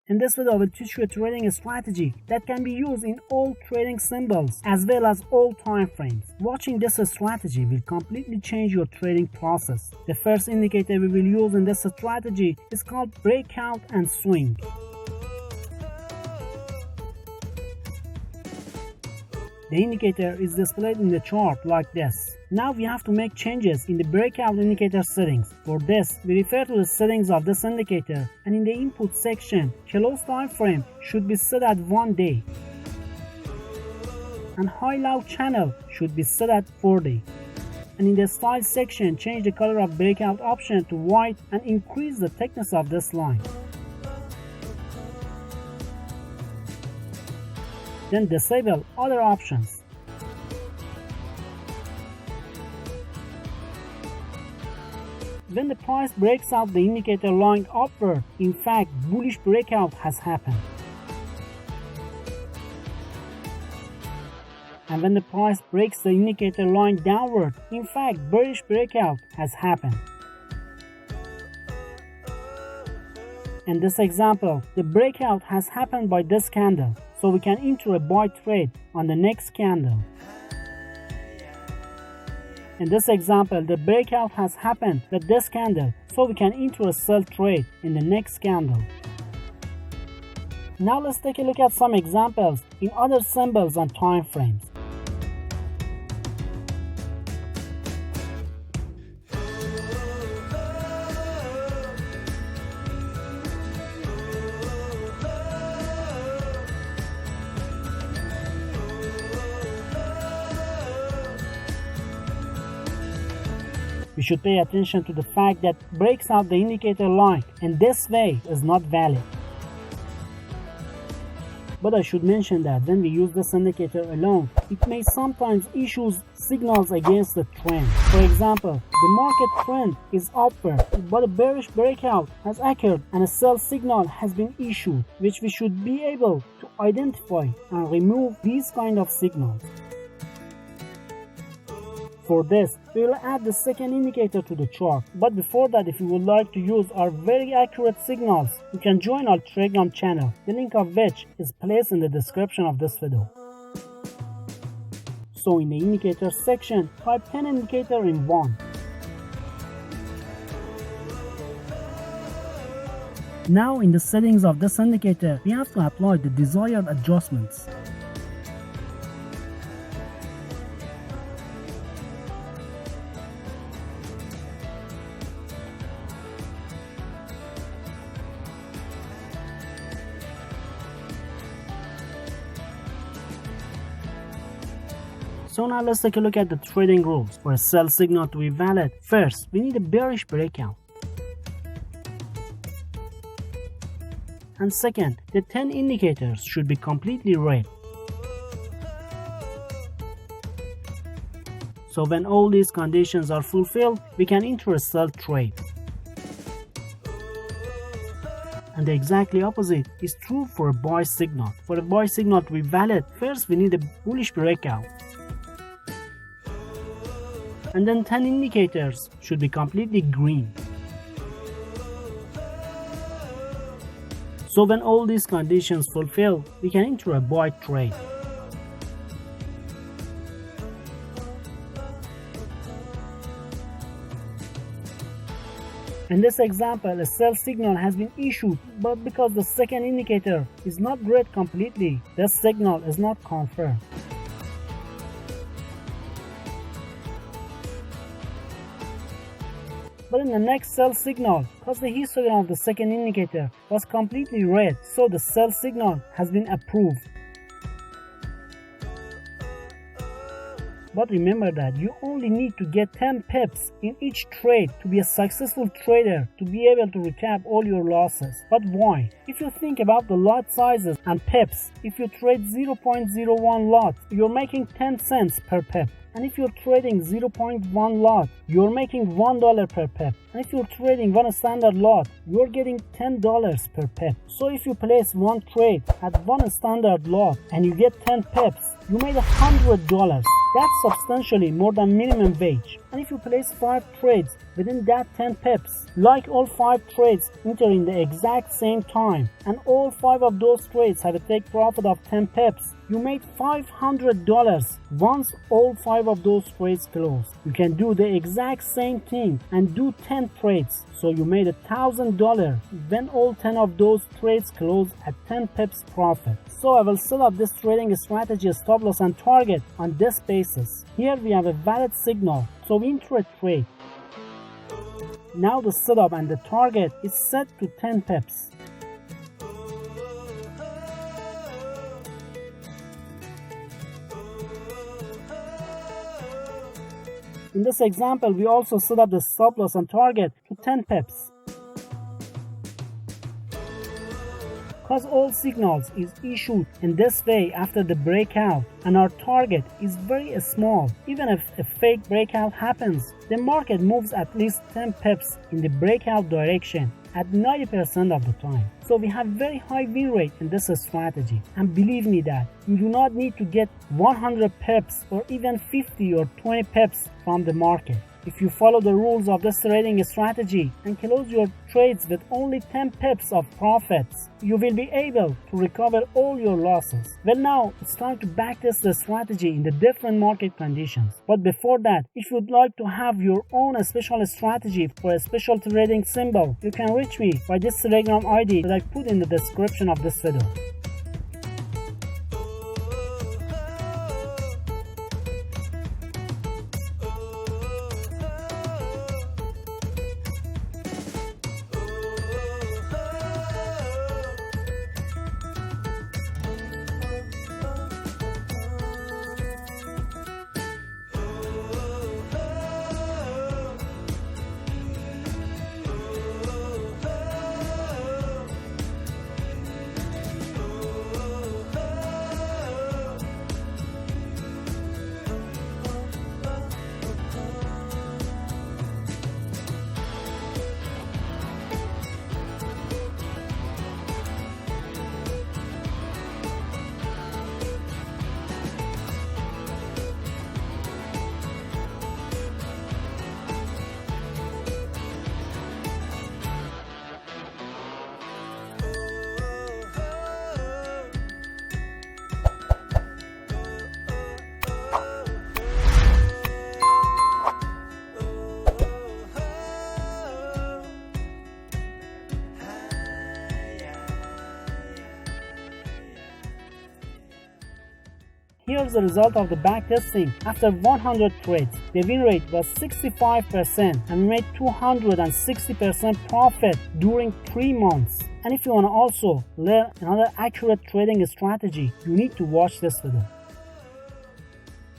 In this video, I will teach you a trading strategy that can be used in all trading symbols as well as all time frames. Watching this strategy will completely change your trading process. The first indicator we will use in this strategy is called breakout and swing. The indicator is displayed in the chart like this. Now we have to make changes in the breakout indicator settings. For this, we refer to the settings of this indicator, and in the input section, close time frame should be set at 1 day. And high-low channel should be set at 40. And in the style section, change the color of breakout option to white and increase the thickness of this line. Then disable other options. When the price breaks out the indicator line upward, in fact, bullish breakout has happened. And when the price breaks the indicator line downward, in fact, bearish breakout has happened. In this example, the breakout has happened by this candle, so we can enter a buy trade on the next candle. In this example, the breakout has happened with this candle, so we can enter a sell trade in the next candle. Now let's take a look at some examples in other symbols and time frames. We should pay attention to the fact that breaks out the indicator line in this way is not valid. But I should mention that when we use this indicator alone, it may sometimes issue signals against the trend. For example, the market trend is upward, but a bearish breakout has occurred and a sell signal has been issued, which we should be able to identify and remove these kind of signals. For this, we will add the second indicator to the chart. But before that, if you would like to use our very accurate signals, you can join our Telegram channel, the link of which is placed in the description of this video. So in the indicator section, type 10 indicator in 1. Now in the settings of this indicator, we have to apply the desired adjustments. So now let's take a look at the trading rules. For a sell signal to be valid, first we need a bearish breakout. And second, the 10 indicators should be completely red. So when all these conditions are fulfilled, we can enter a sell trade. And the exactly opposite is true for a buy signal. For a buy signal to be valid, first we need a bullish breakout. And then 10 indicators should be completely green. So when all these conditions fulfill, we can enter a buy trade. In this example, a sell signal has been issued, but because the second indicator is not red completely, this signal is not confirmed. But in the next sell signal, because the histogram of the second indicator was completely red, so the sell signal has been approved. But remember that you only need to get 10 pips in each trade to be a successful trader, to be able to recap all your losses. But why? If you think about the lot sizes and pips, if you trade 0.01 lot, you're making 10 cents per pip. And if you're trading 0.1 lot, you're making $1 per pip. And if you're trading one standard lot, you're getting $10 per pip. So if you place one trade at one standard lot and you get 10 pips, you made $100. That's substantially more than minimum wage. And if you place 5 trades within that 10 pips. Like all 5 trades enter in the exact same time, and all 5 of those trades have a take profit of 10 pips. You made $500 once all 5 of those trades closed. You can do the exact same thing and do 10 trades. So you made $1,000 when all 10 of those trades close at 10 pips profit. So I will set up this trading strategy, stop loss and target on this basis. Here we have a valid signal, so we enter a trade. Now the setup and the target is set to 10 pips. In this example, we also set up the stop loss and target to 10 pips. Because all signals is issued in this way after the breakout and our target is very small, even if a fake breakout happens, the market moves at least 10 pips in the breakout direction at 90% of the time. So we have very high win rate in this strategy, and believe me that you do not need to get 100 pips or even 50 or 20 pips from the market. If you follow the rules of this trading strategy and close your trades with only 10 pips of profits, you will be able to recover all your losses. Well, now it's time to backtest the strategy in the different market conditions. But before that, if you'd like to have your own special strategy for a special trading symbol, you can reach me by this Telegram ID that I put in the description of this video. Here's the result of the backtesting. After 100 trades, the win rate was 65% and we made 260% profit during 3 months. And if you want to also learn another accurate trading strategy, you need to watch this video.